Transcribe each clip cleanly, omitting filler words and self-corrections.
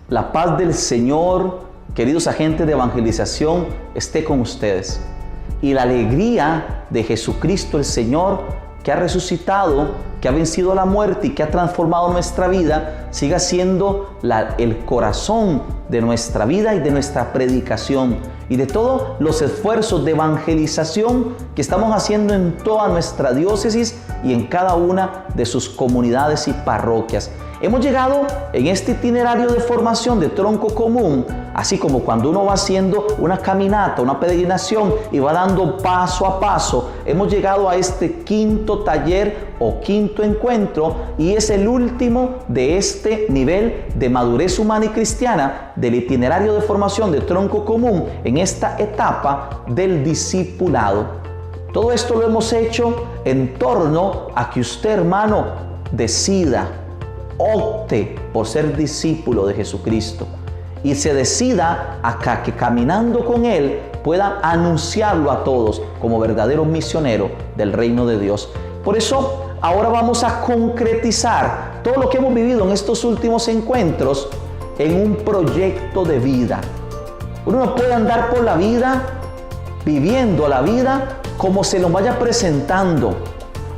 La paz del Señor, queridos agentes de evangelización, esté con ustedes. Y la alegría de Jesucristo el Señor, que ha resucitado, que ha vencido la muerte y que ha transformado nuestra vida, siga siendo el corazón de nuestra vida y de nuestra predicación y de todos los esfuerzos de evangelización que estamos haciendo en toda nuestra diócesis y en cada una de sus comunidades y parroquias. Hemos llegado en este itinerario de formación de tronco común, así como cuando uno va haciendo una caminata, una peregrinación y va dando paso a paso. Hemos llegado a este quinto taller o quinto encuentro y es el último de este nivel de madurez humana y cristiana del itinerario de formación de tronco común en esta etapa del discipulado. Todo esto lo hemos hecho en torno a que usted, hermano, decida, opte por ser discípulo de Jesucristo y se decida acá que caminando con Él pueda anunciarlo a todos como verdadero misionero del reino de Dios. Por eso ahora vamos a concretizar todo lo que hemos vivido en estos últimos encuentros en un proyecto de vida. Uno no puede andar por la vida viviendo la vida como se nos vaya presentando.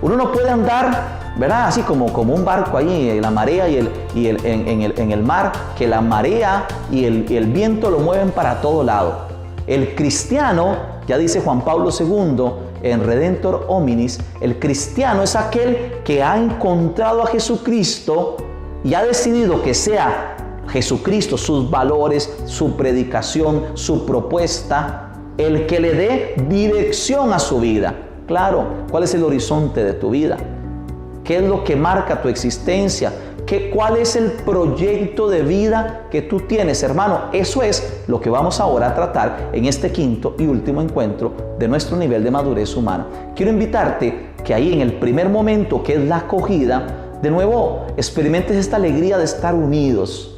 Uno no puede andar, ¿verdad? Así como un barco ahí en la marea en el mar, que la marea y el viento lo mueven para todo lado. El cristiano, ya dice Juan Pablo II en Redentor Hominis, el cristiano es aquel que ha encontrado a Jesucristo y ha decidido que sea Jesucristo, sus valores, su predicación, su propuesta, el que le dé dirección a su vida. Claro, ¿cuál es el horizonte de tu vida? ¿Qué es lo que marca tu existencia? ¿Cuál es el proyecto de vida que tú tienes, hermano? Eso es lo que vamos ahora a tratar en este quinto y último encuentro de nuestro nivel de madurez humana. Quiero invitarte que ahí en el primer momento, que es la acogida, de nuevo experimentes esta alegría de estar unidos.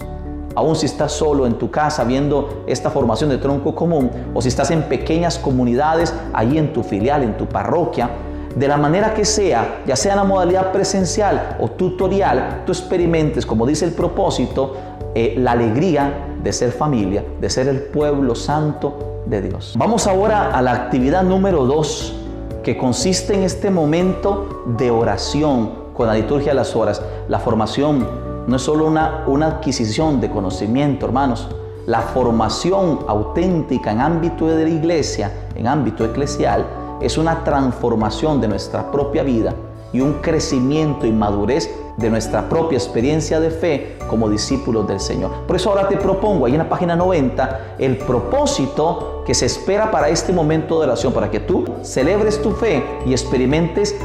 Aún si estás solo en tu casa viendo esta formación de tronco común, o si estás en pequeñas comunidades, allí en tu filial, en tu parroquia, de la manera que sea, ya sea en la modalidad presencial o tutorial, tú experimentes, como dice el propósito, la alegría de ser familia, de ser el pueblo santo de Dios. Vamos ahora a la actividad número 2, que consiste en este momento de oración con la liturgia de las horas. La formación no es solo una adquisición de conocimiento, hermanos. La formación auténtica en ámbito de la iglesia, en ámbito eclesial, es una transformación de nuestra propia vida y un crecimiento y madurez de nuestra propia experiencia de fe como discípulos del Señor. Por eso ahora te propongo ahí en la página 90 el propósito que se espera para este momento de oración, para que tú celebres tu fe y experimentes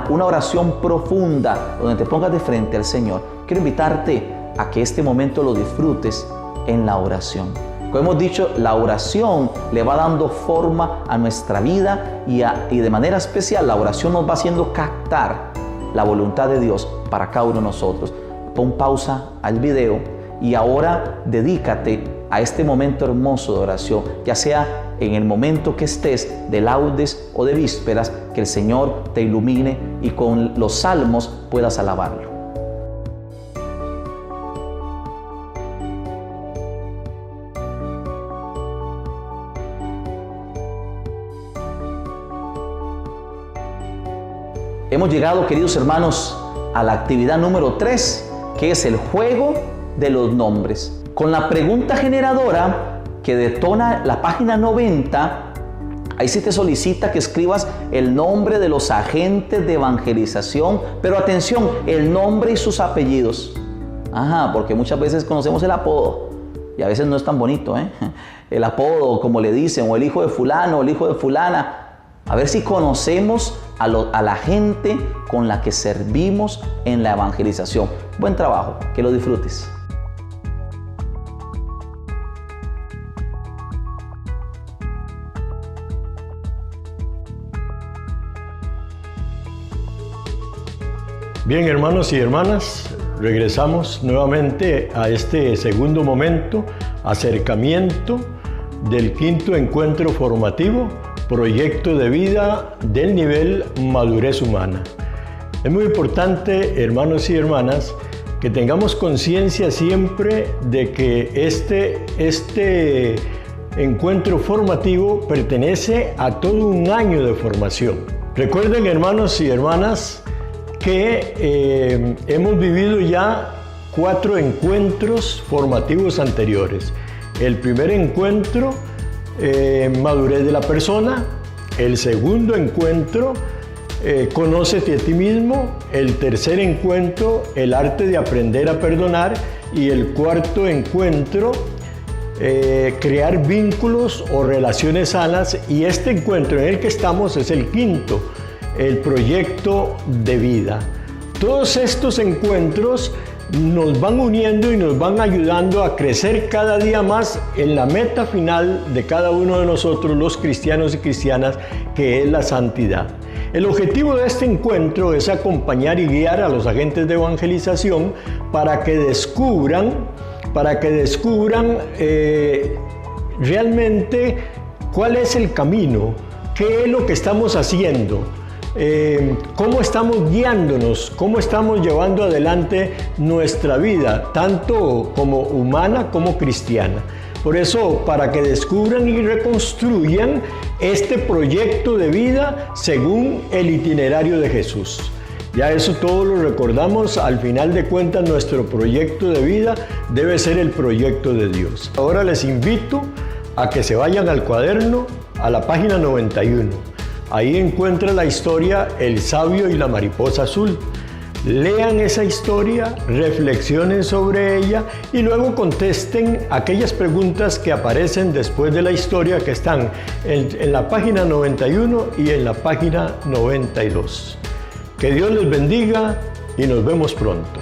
una oración profunda donde te pongas de frente al Señor. Quiero invitarte a que este momento lo disfrutes en la oración. Como hemos dicho, la oración le va dando forma a nuestra vida y de manera especial la oración nos va haciendo captar la voluntad de Dios para cada uno de nosotros. Pon pausa al video y ahora dedícate a este momento hermoso de oración, ya sea en el momento que estés de laudes o de vísperas, que el Señor te ilumine y con los salmos puedas alabarlo. Hemos llegado, queridos hermanos, a la actividad número 3, que es el juego de los nombres. Con la pregunta generadora que detona la página 90, ahí sí te solicita que escribas el nombre de los agentes de evangelización, pero atención, el nombre y sus apellidos. Porque muchas veces conocemos el apodo y a veces no es tan bonito, el apodo, como le dicen, o el hijo de fulano, o el hijo de fulana. A ver si conocemos a la gente con la que servimos en la evangelización. Buen trabajo, que lo disfrutes. Bien, hermanos y hermanas, regresamos nuevamente a este segundo momento, acercamiento del quinto encuentro formativo, proyecto de vida del nivel madurez humana. Es muy importante, hermanos y hermanas, que tengamos conciencia siempre de que este encuentro formativo pertenece a todo un año de formación. Recuerden, hermanos y hermanas, que hemos vivido ya 4 encuentros formativos anteriores. El primer encuentro, madurez de la persona. El segundo encuentro, conócete a ti mismo. El tercer encuentro, el arte de aprender a perdonar. Y el cuarto encuentro, crear vínculos o relaciones sanas. Y este encuentro en el que estamos es el quinto, el proyecto de vida. Todos estos encuentros nos van uniendo y nos van ayudando a crecer cada día más en la meta final de cada uno de nosotros, los cristianos y cristianas, que es la santidad. El objetivo de este encuentro es acompañar y guiar a los agentes de evangelización para que descubran realmente cuál es el camino, qué es lo que estamos haciendo, cómo estamos guiándonos, cómo estamos llevando adelante nuestra vida, tanto como humana como cristiana. Por eso, para que descubran y reconstruyan este proyecto de vida según el itinerario de Jesús. Ya eso todo lo recordamos, al final de cuentas nuestro proyecto de vida debe ser el proyecto de Dios. Ahora les invito a que se vayan al cuaderno, a la página 91. Ahí encuentra la historia El sabio y la mariposa azul. Lean esa historia, reflexionen sobre ella y luego contesten aquellas preguntas que aparecen después de la historia, que están en la página 91 y en la página 92. Que Dios les bendiga y nos vemos pronto.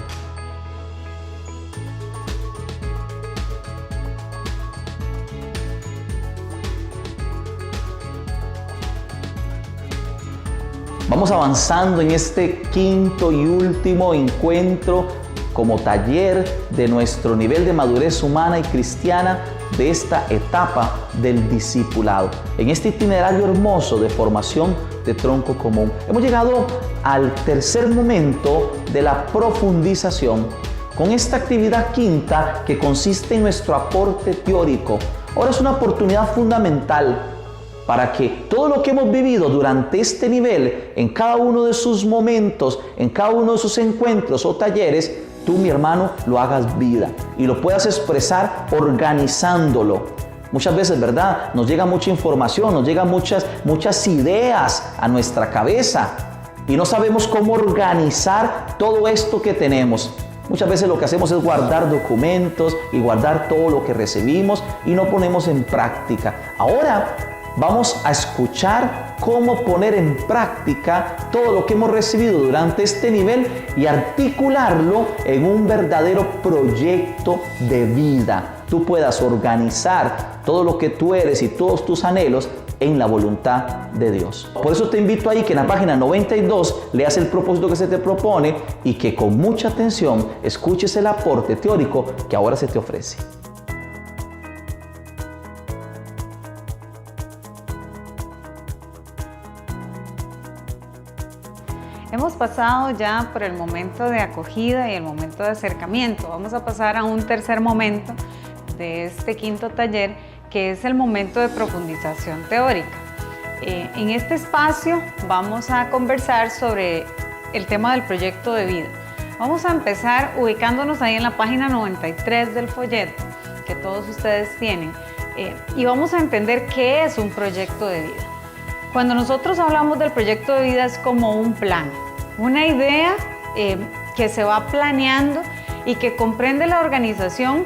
Vamos avanzando en este quinto y último encuentro como taller de nuestro nivel de madurez humana y cristiana de esta etapa del discipulado. En este itinerario hermoso de formación de tronco común, hemos llegado al tercer momento de la profundización con esta actividad quinta que consiste en nuestro aporte teórico. Ahora es una oportunidad fundamental para que todo lo que hemos vivido durante este nivel, en cada uno de sus momentos, en cada uno de sus encuentros o talleres, tú, mi hermano, lo hagas vida y lo puedas expresar organizándolo. Muchas veces, ¿verdad? Nos llega mucha información, nos llegan muchas ideas a nuestra cabeza y no sabemos cómo organizar todo esto que tenemos. Muchas veces lo que hacemos es guardar documentos y guardar todo lo que recibimos y no ponemos en práctica. Ahora vamos a escuchar cómo poner en práctica todo lo que hemos recibido durante este nivel y articularlo en un verdadero proyecto de vida. Tú puedas organizar todo lo que tú eres y todos tus anhelos en la voluntad de Dios. Por eso te invito ahí que en la página 92 leas el propósito que se te propone y que con mucha atención escuches el aporte teórico que ahora se te ofrece. Hemos pasado ya por el momento de acogida y el momento de acercamiento. Vamos a pasar a un tercer momento de este quinto taller, que es el momento de profundización teórica. En este espacio vamos a conversar sobre el tema del proyecto de vida. Vamos a empezar ubicándonos ahí en la página 93 del folleto que todos ustedes tienen y vamos a entender qué es un proyecto de vida. Cuando nosotros hablamos del proyecto de vida es como un plan, una idea que se va planeando y que comprende la organización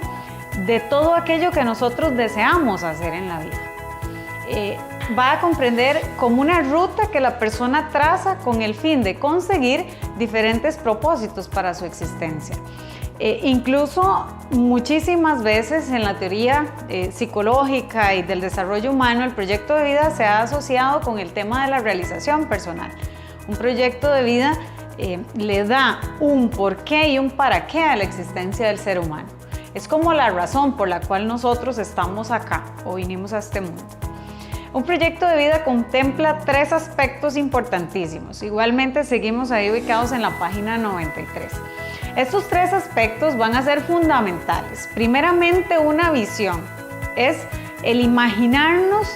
de todo aquello que nosotros deseamos hacer en la vida. Va a comprender como una ruta que la persona traza con el fin de conseguir diferentes propósitos para su existencia. Incluso muchísimas veces en la teoría psicológica y del desarrollo humano, el proyecto de vida se ha asociado con el tema de la realización personal. Un proyecto de vida le da un porqué y un para qué a la existencia del ser humano. Es como la razón por la cual nosotros estamos acá o vinimos a este mundo. Un proyecto de vida contempla 3 aspectos importantísimos. Igualmente seguimos ahí ubicados en la página 93. Estos 3 aspectos aspectos van a ser fundamentales. Primeramente, una visión. Es el imaginarnos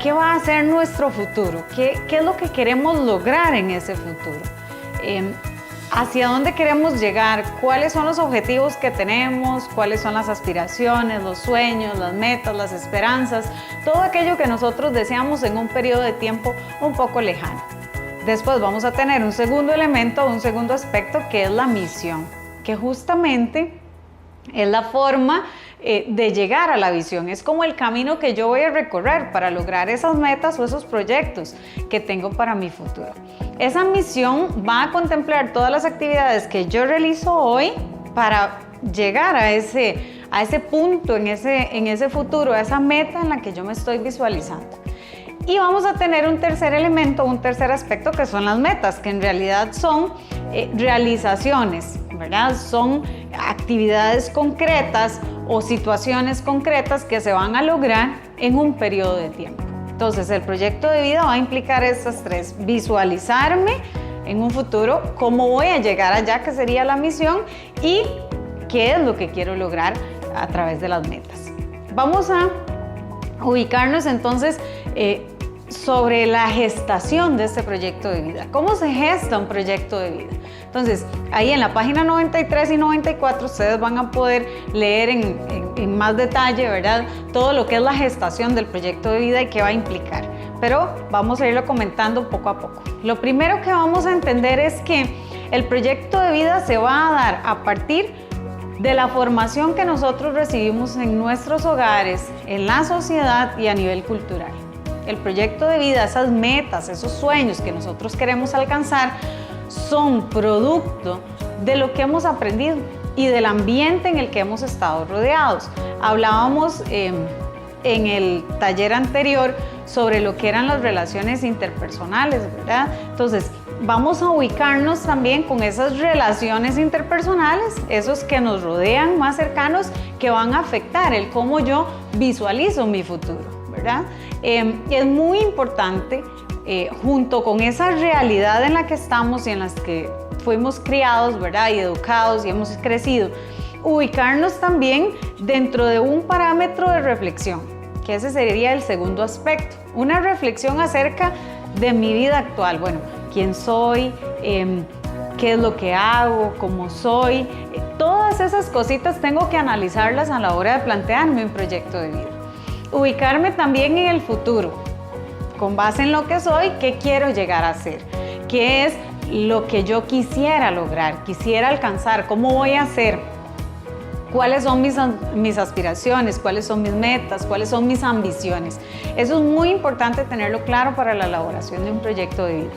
qué va a ser nuestro futuro, qué es lo que queremos lograr en ese futuro, hacia dónde queremos llegar, cuáles son los objetivos que tenemos, cuáles son las aspiraciones, los sueños, las metas, las esperanzas, todo aquello que nosotros deseamos en un periodo de tiempo un poco lejano. Después vamos a tener un segundo elemento, un segundo aspecto, que es la misión, que justamente es la forma de llegar a la visión. Es como el camino que yo voy a recorrer para lograr esas metas o esos proyectos que tengo para mi futuro. Esa misión va a contemplar todas las actividades que yo realizo hoy para llegar a ese punto, en ese futuro, a esa meta en la que yo me estoy visualizando. Y vamos a tener un tercer elemento, un tercer aspecto, que son las metas, que en realidad son realizaciones, ¿verdad? Son actividades concretas o situaciones concretas que se van a lograr en un periodo de tiempo. Entonces, el proyecto de vida va a implicar estas tres: visualizarme en un futuro, cómo voy a llegar allá, que sería la misión, y qué es lo que quiero lograr a través de las metas. Vamos a ubicarnos entonces sobre la gestación de este proyecto de vida. ¿Cómo se gesta un proyecto de vida? Entonces, ahí en la página 93 y 94 ustedes van a poder leer en más detalle, ¿verdad?, todo lo que es la gestación del proyecto de vida y qué va a implicar. Pero vamos a irlo comentando poco a poco. Lo primero que vamos a entender es que el proyecto de vida se va a dar a partir de la formación que nosotros recibimos en nuestros hogares, en la sociedad y a nivel cultural. El proyecto de vida, esas metas, esos sueños que nosotros queremos alcanzar, son producto de lo que hemos aprendido y del ambiente en el que hemos estado rodeados. Hablábamos en el taller anterior sobre lo que eran las relaciones interpersonales, ¿verdad? Entonces, vamos a ubicarnos también con esas relaciones interpersonales, esos que nos rodean más cercanos, que van a afectar el cómo yo visualizo mi futuro, ¿verdad? Es muy importante, junto con esa realidad en la que estamos y en las que fuimos criados, ¿verdad?, y educados y hemos crecido, ubicarnos también dentro de un parámetro de reflexión, que ese sería el segundo aspecto, una reflexión acerca de mi vida actual. Bueno, quién soy, qué es lo que hago, cómo soy, todas esas cositas tengo que analizarlas a la hora de plantearme un proyecto de vida. Ubicarme también en el futuro, con base en lo que soy, qué quiero llegar a ser, qué es lo que yo quisiera lograr, quisiera alcanzar, cómo voy a ser, cuáles son mis aspiraciones, cuáles son mis metas, cuáles son mis ambiciones. Eso es muy importante tenerlo claro para la elaboración de un proyecto de vida.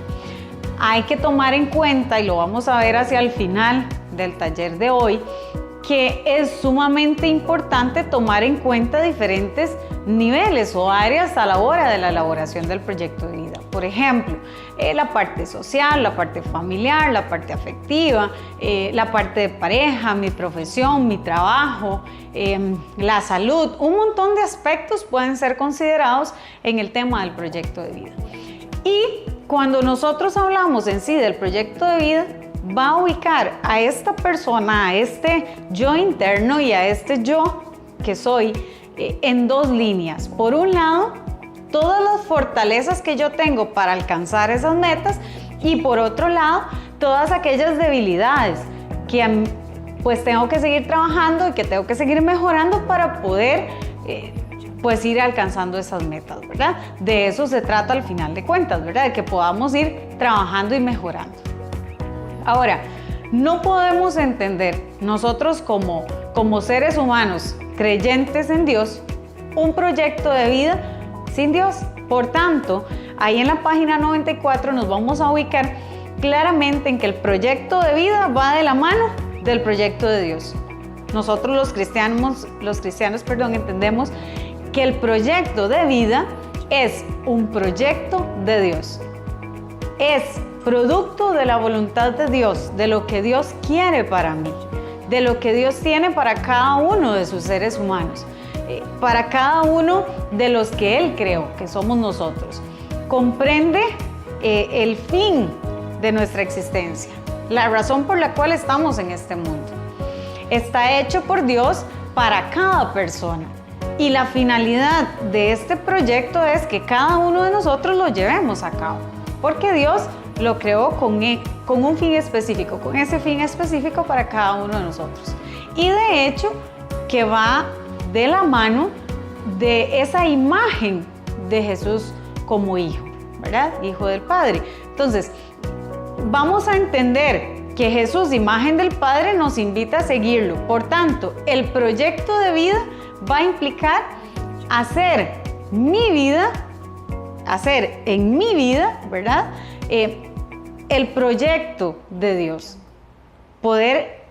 Hay que tomar en cuenta, y lo vamos a ver hacia el final del taller de hoy, que es sumamente importante tomar en cuenta diferentes niveles o áreas a la hora de la elaboración del proyecto de vida. Por ejemplo, la parte social, la parte familiar, la parte afectiva, la parte de pareja, mi profesión, mi trabajo, la salud. Un montón de aspectos pueden ser considerados en el tema del proyecto de vida. Y cuando nosotros hablamos en sí del proyecto de vida, va a ubicar a esta persona, a este yo interno y a este yo que soy en dos líneas. Por un lado, todas las fortalezas que yo tengo para alcanzar esas metas, y por otro lado, todas aquellas debilidades que pues tengo que seguir trabajando y que tengo que seguir mejorando para poder pues ir alcanzando esas metas, ¿verdad? De eso se trata al final de cuentas, ¿verdad? De que podamos ir trabajando y mejorando. Ahora, no podemos entender nosotros como seres humanos creyentes en Dios un proyecto de vida sin Dios. Por tanto, ahí en la página 94 nos vamos a ubicar claramente en que el proyecto de vida va de la mano del proyecto de Dios. Nosotros los cristianos, entendemos que el proyecto de vida es un proyecto de Dios. Es producto de la voluntad de Dios, de lo que Dios quiere para mí, de lo que Dios tiene para cada uno de sus seres humanos, para cada uno de los que Él creó, que somos nosotros. Comprende el fin de nuestra existencia, la razón por la cual estamos en este mundo. está hecho por Dios para cada persona. Y la finalidad de este proyecto es que cada uno de nosotros lo llevemos a cabo, porque Dios lo creó con un fin específico, con ese fin específico para cada uno de nosotros. Y de hecho, que va de la mano de esa imagen de Jesús como hijo, ¿verdad? Hijo del Padre. Entonces, vamos a entender que Jesús, imagen del Padre, nos invita a seguirlo. Por tanto, el proyecto de vida va a implicar hacer en mi vida, ¿verdad? El proyecto de Dios. Poder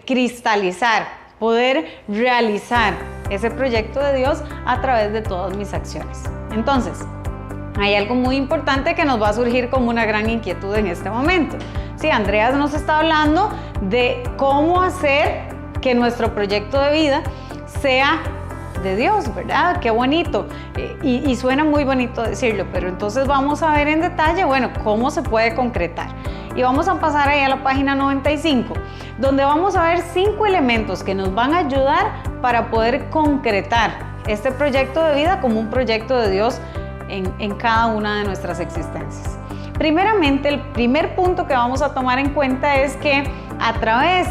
cristalizar, poder realizar ese proyecto de Dios a través de todas mis acciones. Entonces, hay algo muy importante que nos va a surgir como una gran inquietud en este momento. Sí, Andreas nos está hablando de cómo hacer que nuestro proyecto de vida sea de Dios, ¿verdad? Qué bonito. Y suena muy bonito decirlo, pero entonces vamos a ver en detalle, bueno, cómo se puede concretar. Y vamos a pasar ahí a la página 95, donde vamos a ver 5 elementos que nos van a ayudar para poder concretar este proyecto de vida como un proyecto de Dios en cada una de nuestras existencias. Primeramente, el primer punto que vamos a tomar en cuenta es que a través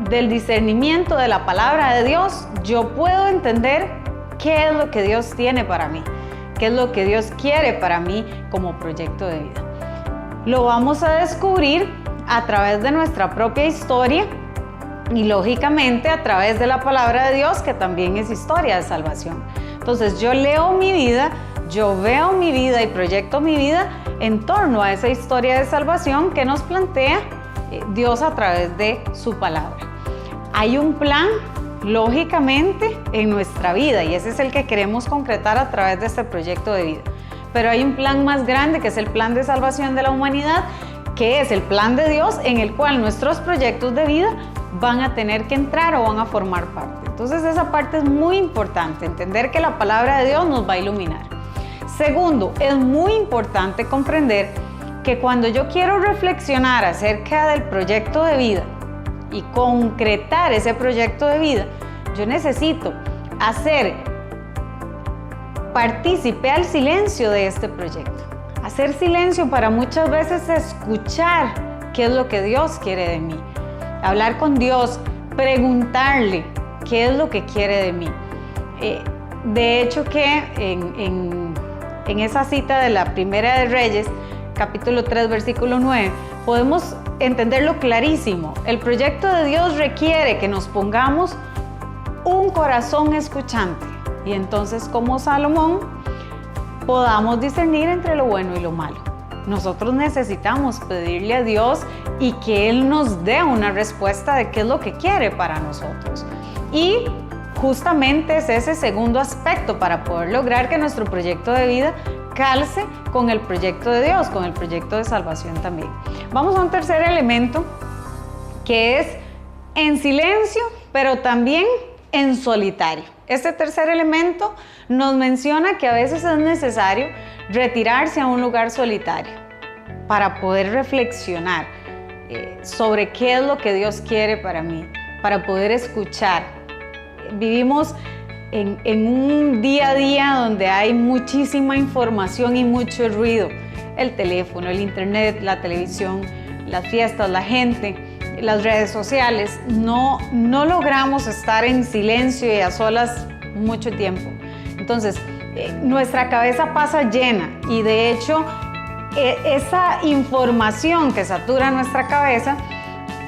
del discernimiento de la palabra de Dios, yo puedo entender qué es lo que Dios tiene para mí, qué es lo que Dios quiere para mí como proyecto de vida. Lo vamos a descubrir a través de nuestra propia historia y lógicamente a través de la palabra de Dios, que también es historia de salvación. Entonces yo leo mi vida, yo veo mi vida y proyecto mi vida en torno a esa historia de salvación que nos plantea Dios a través de su palabra. Hay un plan, lógicamente, en nuestra vida y ese es el que queremos concretar a través de este proyecto de vida. Pero hay un plan más grande que es el plan de salvación de la humanidad, que es el plan de Dios en el cual nuestros proyectos de vida van a tener que entrar o van a formar parte. Entonces esa parte es muy importante, entender que la palabra de Dios nos va a iluminar. Segundo, es muy importante comprender que cuando yo quiero reflexionar acerca del proyecto de vida y concretar ese proyecto de vida, yo necesito hacer partícipe al silencio de este proyecto. Hacer silencio para muchas veces escuchar qué es lo que Dios quiere de mí. Hablar con Dios, preguntarle qué es lo que quiere de mí. De hecho que en esa cita de la Primera de Reyes, capítulo 3, versículo 9, podemos entenderlo clarísimo. El proyecto de Dios requiere que nos pongamos un corazón escuchante y entonces, como Salomón, podamos discernir entre lo bueno y lo malo. Nosotros necesitamos pedirle a Dios y que Él nos dé una respuesta de qué es lo que quiere para nosotros. Y justamente es ese segundo aspecto para poder lograr que nuestro proyecto de vida calce con el proyecto de Dios, con el proyecto de salvación también. Vamos a un tercer elemento que es en silencio, pero también en solitario. Este tercer elemento nos menciona que a veces es necesario retirarse a un lugar solitario para poder reflexionar sobre qué es lo que Dios quiere para mí, para poder escuchar. Vivimos en un día a día donde hay muchísima información y mucho ruido. El teléfono, el internet, la televisión, las fiestas, la gente, las redes sociales. No logramos estar en silencio y a solas mucho tiempo. Entonces, nuestra cabeza pasa llena y de hecho esa información que satura nuestra cabeza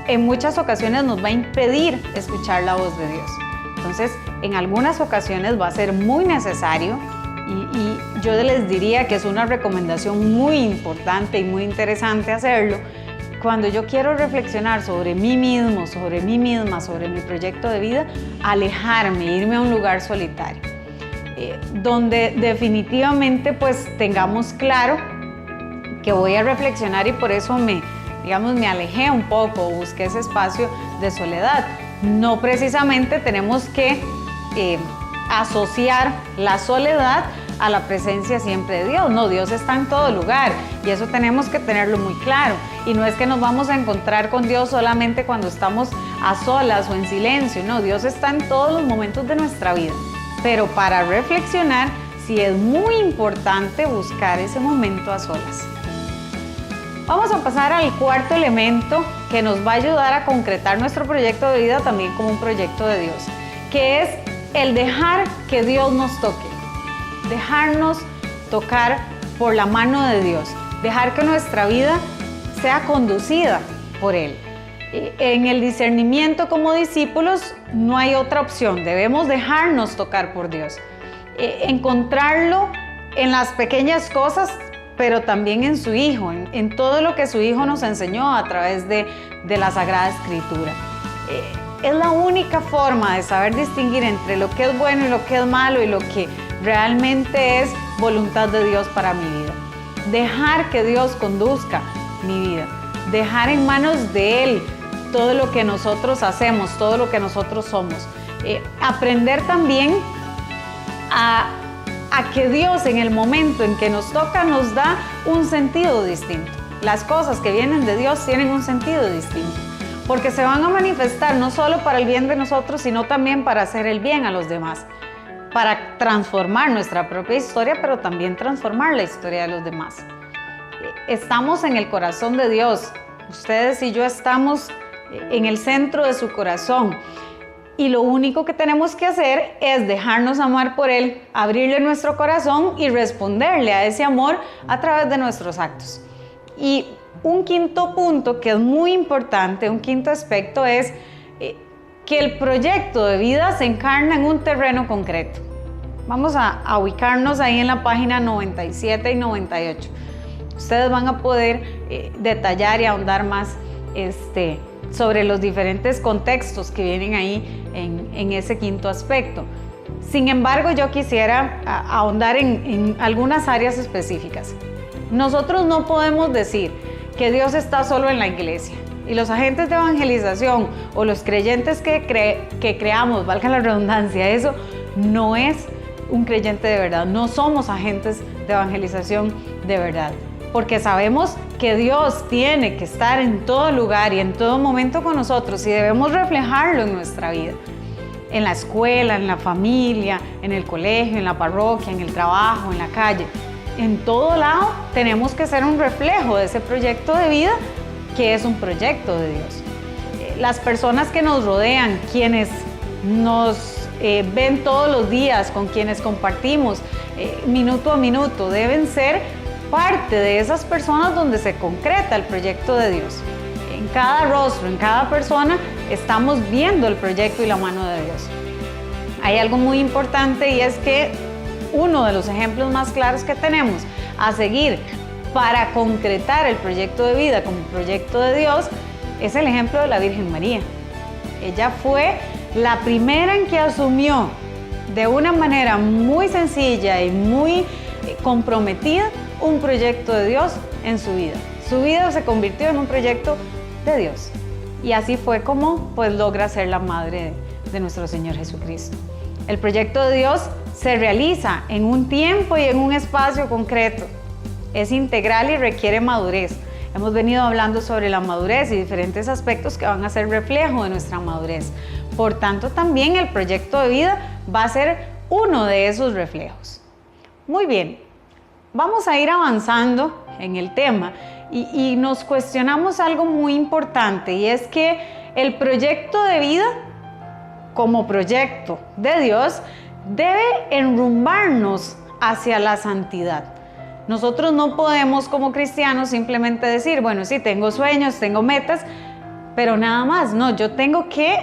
en muchas ocasiones nos va a impedir escuchar la voz de Dios. Entonces, en algunas ocasiones va a ser muy necesario y yo les diría que es una recomendación muy importante y muy interesante hacerlo. Cuando yo quiero reflexionar sobre mí mismo, sobre mí misma, sobre mi proyecto de vida, alejarme, irme a un lugar solitario, donde definitivamente pues tengamos claro que voy a reflexionar y por eso me alejé un poco, busqué ese espacio de soledad. No precisamente tenemos que asociar la soledad a la presencia siempre de Dios. No, Dios está en todo lugar y eso tenemos que tenerlo muy claro. Y no es que nos vamos a encontrar con Dios solamente cuando estamos a solas o en silencio. No, Dios está en todos los momentos de nuestra vida. Pero para reflexionar, sí es muy importante buscar ese momento a solas. Vamos a pasar al cuarto elemento que nos va a ayudar a concretar nuestro proyecto de vida también como un proyecto de Dios, que es el dejar que Dios nos toque, dejarnos tocar por la mano de Dios, dejar que nuestra vida sea conducida por Él. En el discernimiento como discípulos no hay otra opción, debemos dejarnos tocar por Dios, encontrarlo en las pequeñas cosas, pero también en su Hijo, en todo lo que su Hijo nos enseñó a través de la Sagrada Escritura. Es la única forma de saber distinguir entre lo que es bueno y lo que es malo y lo que realmente es voluntad de Dios para mi vida. Dejar que Dios conduzca mi vida, dejar en manos de Él todo lo que nosotros hacemos, todo lo que nosotros somos. Aprender también a que Dios en el momento en que nos toca nos da un sentido distinto. Las cosas que vienen de Dios tienen un sentido distinto, porque se van a manifestar no solo para el bien de nosotros, sino también para hacer el bien a los demás, para transformar nuestra propia historia, pero también transformar la historia de los demás. Estamos en el corazón de Dios. Ustedes y yo estamos en el centro de su corazón. Y lo único que tenemos que hacer es dejarnos amar por Él, abrirle nuestro corazón y responderle a ese amor a través de nuestros actos. Y un quinto punto que es muy importante, un quinto aspecto es que el proyecto de vida se encarna en un terreno concreto. Vamos a ubicarnos ahí en la página 97 y 98. Ustedes van a poder detallar y ahondar más sobre los diferentes contextos que vienen ahí en ese quinto aspecto. Sin embargo, yo quisiera ahondar en algunas áreas específicas. Nosotros no podemos decir que Dios está solo en la iglesia y los agentes de evangelización o los creyentes que creamos, valga la redundancia, eso no es un creyente de verdad. No somos agentes de evangelización de verdad, porque sabemos que Dios tiene que estar en todo lugar y en todo momento con nosotros y debemos reflejarlo en nuestra vida, en la escuela, en la familia, en el colegio, en la parroquia, en el trabajo, en la calle. En todo lado tenemos que ser un reflejo de ese proyecto de vida que es un proyecto de Dios. Las personas que nos rodean, quienes nos ven todos los días, con quienes compartimos minuto a minuto, deben ser parte de esas personas donde se concreta el proyecto de Dios. En cada rostro, en cada persona, estamos viendo el proyecto y la mano de Dios. Hay algo muy importante y es que uno de los ejemplos más claros que tenemos a seguir para concretar el proyecto de vida como proyecto de Dios es el ejemplo de la Virgen María. Ella fue la primera en que asumió de una manera muy sencilla y muy comprometida un proyecto de Dios en su vida. Su vida se convirtió en un proyecto de Dios. Y así fue como logra ser la madre de nuestro Señor Jesucristo. El proyecto de Dios se realiza en un tiempo y en un espacio concreto. Es integral y requiere madurez. Hemos venido hablando sobre la madurez y diferentes aspectos que van a ser reflejo de nuestra madurez. Por tanto, también el proyecto de vida va a ser uno de esos reflejos. Muy bien, vamos a ir avanzando en el tema y nos cuestionamos algo muy importante, y es que el proyecto de vida como proyecto de Dios debe enrumbarnos hacia la santidad. Nosotros no podemos como cristianos simplemente decir, bueno, sí, tengo sueños, tengo metas, pero nada más. No, yo tengo que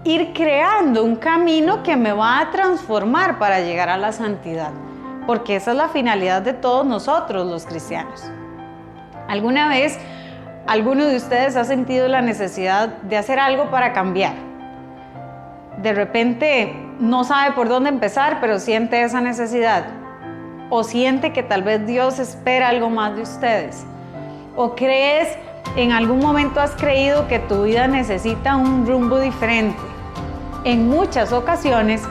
ir creando un camino que me va a transformar para llegar a la santidad, porque esa es la finalidad de todos nosotros los cristianos. ¿Alguna vez alguno de ustedes ha sentido la necesidad de hacer algo para cambiar? De repente no sabe por dónde empezar, pero siente esa necesidad. O siente que tal vez Dios espera algo más de ustedes. O crees, en algún momento has creído que tu vida necesita un rumbo diferente. En muchas ocasiones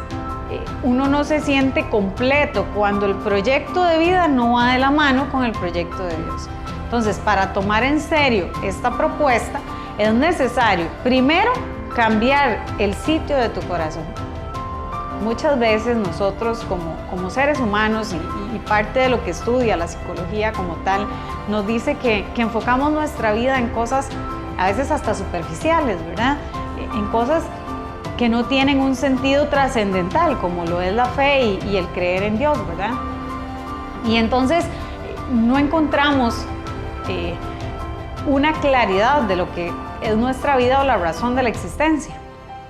uno no se siente completo cuando el proyecto de vida no va de la mano con el proyecto de Dios. Entonces, para tomar en serio esta propuesta, es necesario, primero, cambiar el sitio de tu corazón. Muchas veces nosotros como seres humanos y parte de lo que estudia la psicología como tal, nos dice que enfocamos nuestra vida en cosas a veces hasta superficiales, ¿verdad? En cosas que no tienen un sentido trascendental, como lo es la fe y el creer en Dios, ¿verdad? Y entonces no encontramos una claridad de lo que es nuestra vida o la razón de la existencia.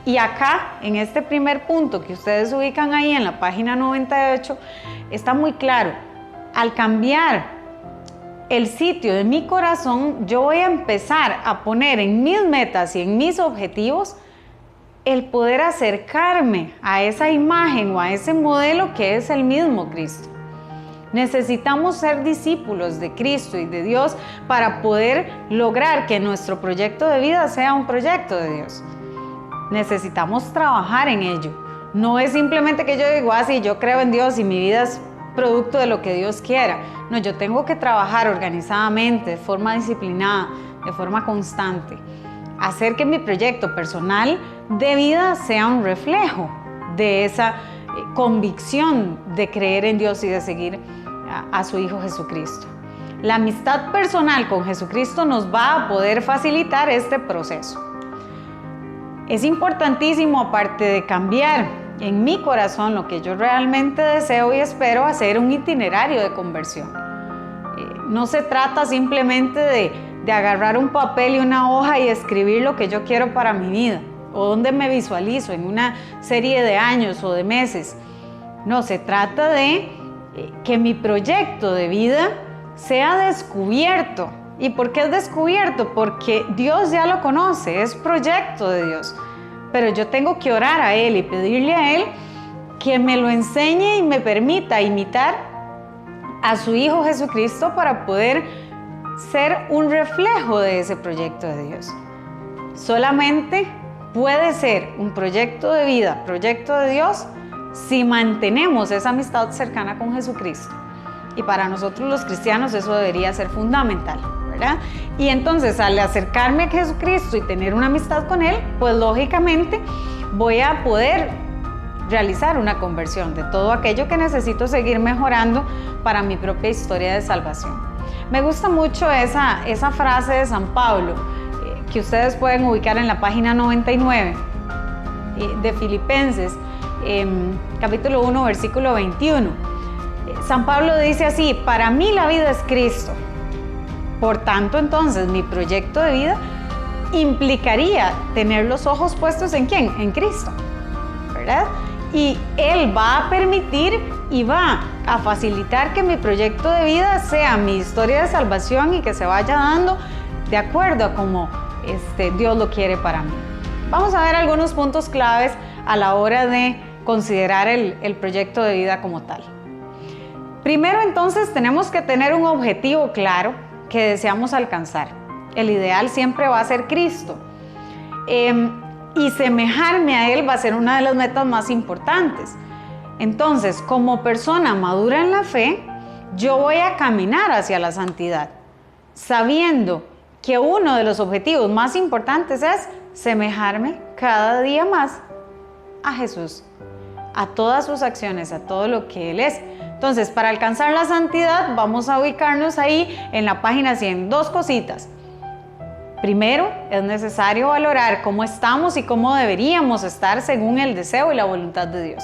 Y acá, en este primer punto que ustedes ubican ahí en la página 98, está muy claro. Al cambiar el sitio de mi corazón, yo voy a empezar a poner en mis metas y en mis objetivos el poder acercarme a esa imagen o a ese modelo que es el mismo Cristo. Necesitamos ser discípulos de Cristo y de Dios para poder lograr que nuestro proyecto de vida sea un proyecto de Dios. Necesitamos trabajar en ello. No es simplemente que yo digo, sí, yo creo en Dios y mi vida es producto de lo que Dios quiera. No, yo tengo que trabajar organizadamente, de forma disciplinada, de forma constante. Hacer que mi proyecto personal de vida sea un reflejo de esa convicción de creer en Dios y de seguir a su Hijo Jesucristo. La amistad personal con Jesucristo nos va a poder facilitar este proceso. Es importantísimo, aparte de cambiar en mi corazón lo que yo realmente deseo y espero, hacer un itinerario de conversión. No se trata simplemente de agarrar un papel y una hoja y escribir lo que yo quiero para mi vida o dónde me visualizo en una serie de años o de meses. No, se trata de que mi proyecto de vida sea descubierto. ¿Y por qué es descubierto? Porque Dios ya lo conoce, es proyecto de Dios. Pero yo tengo que orar a Él y pedirle a Él que me lo enseñe y me permita imitar a su Hijo Jesucristo para poder ser un reflejo de ese proyecto de Dios. Solamente puede ser un proyecto de vida, proyecto de Dios, si mantenemos esa amistad cercana con Jesucristo. Y para nosotros los cristianos eso debería ser fundamental, ¿verdad? Y entonces al acercarme a Jesucristo y tener una amistad con Él, pues lógicamente voy a poder realizar una conversión de todo aquello que necesito seguir mejorando para mi propia historia de salvación. Me gusta mucho esa frase de San Pablo, que ustedes pueden ubicar en la página 99 de Filipenses, capítulo 1, versículo 21. San Pablo dice así: para mí la vida es Cristo. Por tanto, entonces, mi proyecto de vida implicaría tener los ojos puestos ¿en quién? En Cristo, ¿verdad? Y Él va a permitir y va a facilitar que mi proyecto de vida sea mi historia de salvación y que se vaya dando de acuerdo a cómo Dios lo quiere para mí. Vamos a ver algunos puntos claves a la hora de considerar el proyecto de vida como tal. Primero, entonces, tenemos que tener un objetivo claro que deseamos alcanzar. El ideal siempre va a ser Cristo. Y semejarme a Él va a ser una de las metas más importantes. Entonces, como persona madura en la fe, yo voy a caminar hacia la santidad, sabiendo que uno de los objetivos más importantes es semejarme cada día más a Jesús, a todas sus acciones, a todo lo que Él es. Entonces, para alcanzar la santidad, vamos a ubicarnos ahí en la página 100. Dos cositas. Primero, es necesario valorar cómo estamos y cómo deberíamos estar según el deseo y la voluntad de Dios.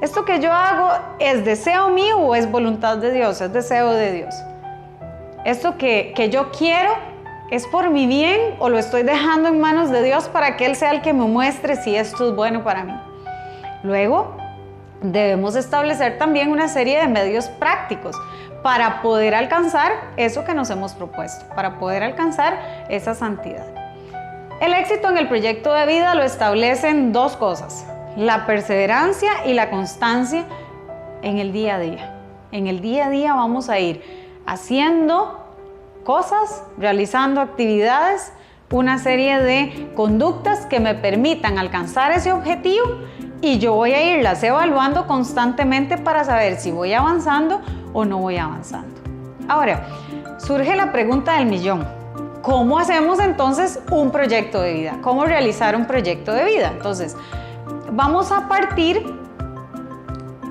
¿Esto que yo hago es deseo mío o es voluntad de Dios? Es deseo de Dios. ¿Esto que yo quiero es por mi bien o lo estoy dejando en manos de Dios para que Él sea el que me muestre si esto es bueno para mí? Luego, debemos establecer también una serie de medios prácticos para poder alcanzar eso que nos hemos propuesto, para poder alcanzar esa santidad. El éxito en el proyecto de vida lo establecen dos cosas: la perseverancia y la constancia en el día a día. En el día a día vamos a ir haciendo cosas, realizando actividades, una serie de conductas que me permitan alcanzar ese objetivo, y yo voy a irlas evaluando constantemente para saber si voy avanzando o no voy avanzando. Ahora, surge la pregunta del millón. ¿cómo hacemos entonces un proyecto de vida? ¿Cómo realizar un proyecto de vida? Entonces, vamos a partir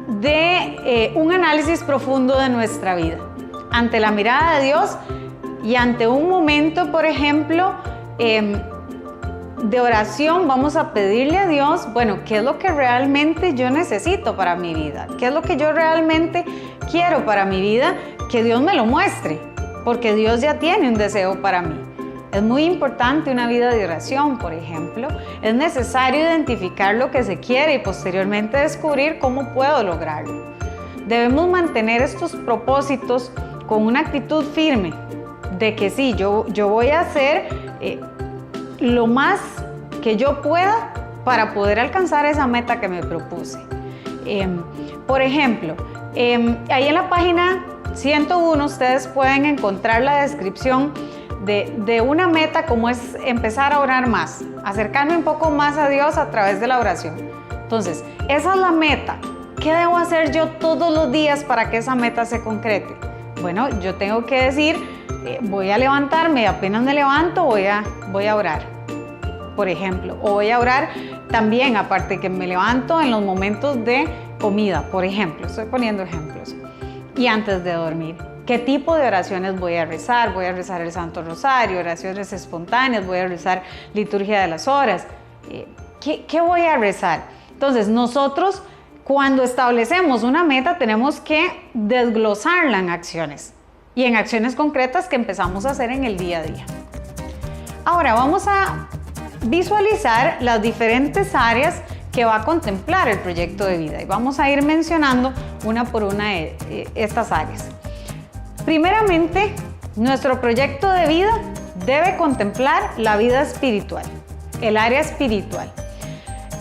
de un análisis profundo de nuestra vida. Ante la mirada de Dios y ante un momento, por ejemplo, de oración, vamos a pedirle a Dios, bueno, ¿qué es lo que realmente yo necesito para mi vida? ¿Qué es lo que yo realmente quiero para mi vida? Que Dios me lo muestre, porque Dios ya tiene un deseo para mí. Es muy importante una vida de oración, por ejemplo. Es necesario identificar lo que se quiere y posteriormente descubrir cómo puedo lograrlo. Debemos mantener estos propósitos con una actitud firme de que sí, yo voy a hacer lo más que yo pueda para poder alcanzar esa meta que me propuse. Por ejemplo, ahí en la página 101 ustedes pueden encontrar la descripción de una meta como es empezar a orar más, acercarme un poco más a Dios a través de la oración. Entonces, esa es la meta. ¿Qué debo hacer yo todos los días para que esa meta se concrete? Bueno, yo tengo que decir, voy a levantarme, apenas me levanto, voy a orar, por ejemplo. O voy a orar también, aparte que me levanto, en los momentos de comida, por ejemplo. Estoy poniendo ejemplos. Y antes de dormir. ¿Qué tipo de oraciones voy a rezar? Voy a rezar el Santo Rosario, oraciones espontáneas, voy a rezar liturgia de las horas. ¿Qué voy a rezar? Entonces, nosotros cuando establecemos una meta tenemos que desglosarla en acciones y en acciones concretas que empezamos a hacer en el día a día. Ahora vamos a visualizar las diferentes áreas que va a contemplar el proyecto de vida y vamos a ir mencionando una por una de estas áreas. Primeramente, nuestro proyecto de vida debe contemplar la vida espiritual, el área espiritual.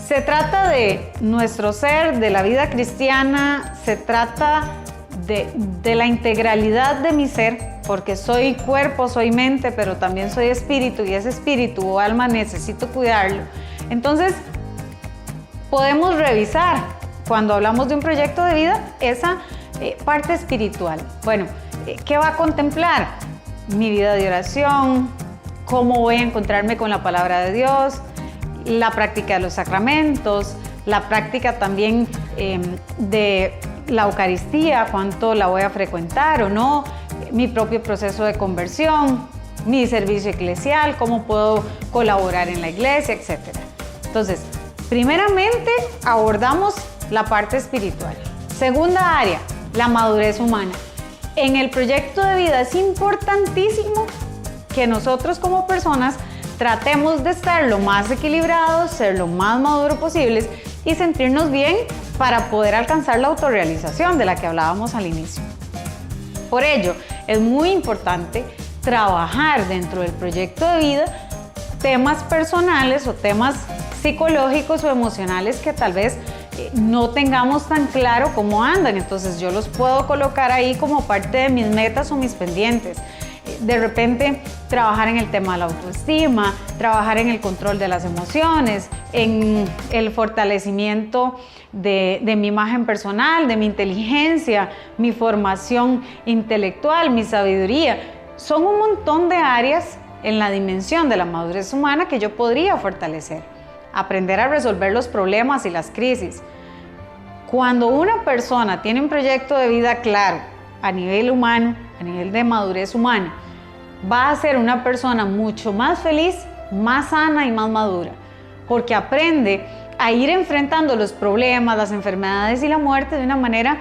Se trata de nuestro ser, de la vida cristiana, se trata de la integralidad de mi ser, porque soy cuerpo, soy mente, pero también soy espíritu, y ese espíritu o alma necesito cuidarlo. Entonces, podemos revisar, cuando hablamos de un proyecto de vida, esa parte espiritual. Bueno, ¿qué va a contemplar? Mi vida de oración, cómo voy a encontrarme con la palabra de Dios, la práctica de los sacramentos, la práctica también de la Eucaristía, cuánto la voy a frecuentar o no, mi propio proceso de conversión, mi servicio eclesial, cómo puedo colaborar en la iglesia, etc. Entonces, primeramente abordamos la parte espiritual. Segunda área, la madurez humana. En el proyecto de vida es importantísimo que nosotros como personas tratemos de estar lo más equilibrados, ser lo más maduros posibles y sentirnos bien para poder alcanzar la autorrealización de la que hablábamos al inicio. Por ello, es muy importante trabajar dentro del proyecto de vida temas personales o temas psicológicos o emocionales que tal vez no tengamos tan claro cómo andan. Entonces yo los puedo colocar ahí como parte de mis metas o mis pendientes. De repente trabajar en el tema de la autoestima, trabajar en el control de las emociones, en el fortalecimiento de mi imagen personal, de mi inteligencia, mi formación intelectual, mi sabiduría. Son un montón de áreas en la dimensión de la madurez humana que yo podría fortalecer. Aprender a resolver los problemas y las crisis. Cuando una persona tiene un proyecto de vida claro a nivel humano, a nivel de madurez humana, va a ser una persona mucho más feliz, más sana y más madura, porque aprende a ir enfrentando los problemas, las enfermedades y la muerte de una manera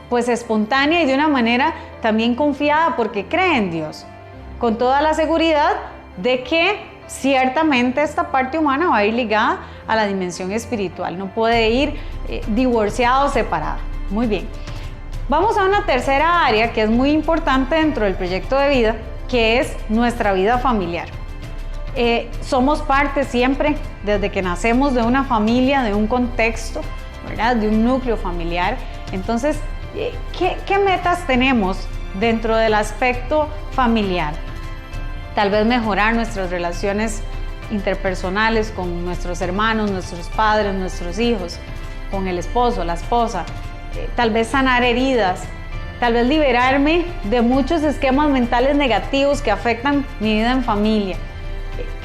pues espontánea y de una manera también confiada, porque cree en Dios, con toda la seguridad de que ciertamente esta parte humana va a ir ligada a la dimensión espiritual, no puede ir divorciada o separada. Muy bien. Vamos a una tercera área que es muy importante dentro del proyecto de vida, que es nuestra vida familiar. Somos parte siempre, desde que nacemos, de una familia, de un contexto, ¿verdad? De un núcleo familiar. Entonces, ¿qué metas tenemos dentro del aspecto familiar? Tal vez mejorar nuestras relaciones interpersonales con nuestros hermanos, nuestros padres, nuestros hijos, con el esposo, la esposa. Tal vez sanar heridas, tal vez liberarme de muchos esquemas mentales negativos que afectan mi vida en familia.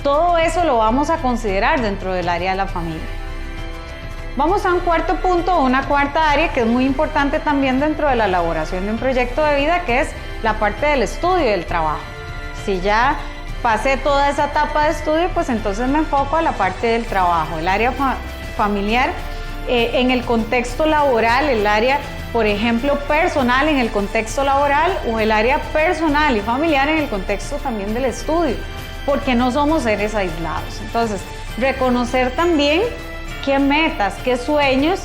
Todo eso lo vamos a considerar dentro del área de la familia. Vamos a un cuarto punto, una cuarta área que es muy importante también dentro de la elaboración de un proyecto de vida, que es la parte del estudio y del trabajo. Si ya pasé toda esa etapa de estudio, pues entonces me enfoco a la parte del trabajo, el área familiar en el contexto laboral, el área, por ejemplo, personal en el contexto laboral, o el área personal y familiar en el contexto también del estudio, porque no somos seres aislados. Entonces, reconocer también qué metas, qué sueños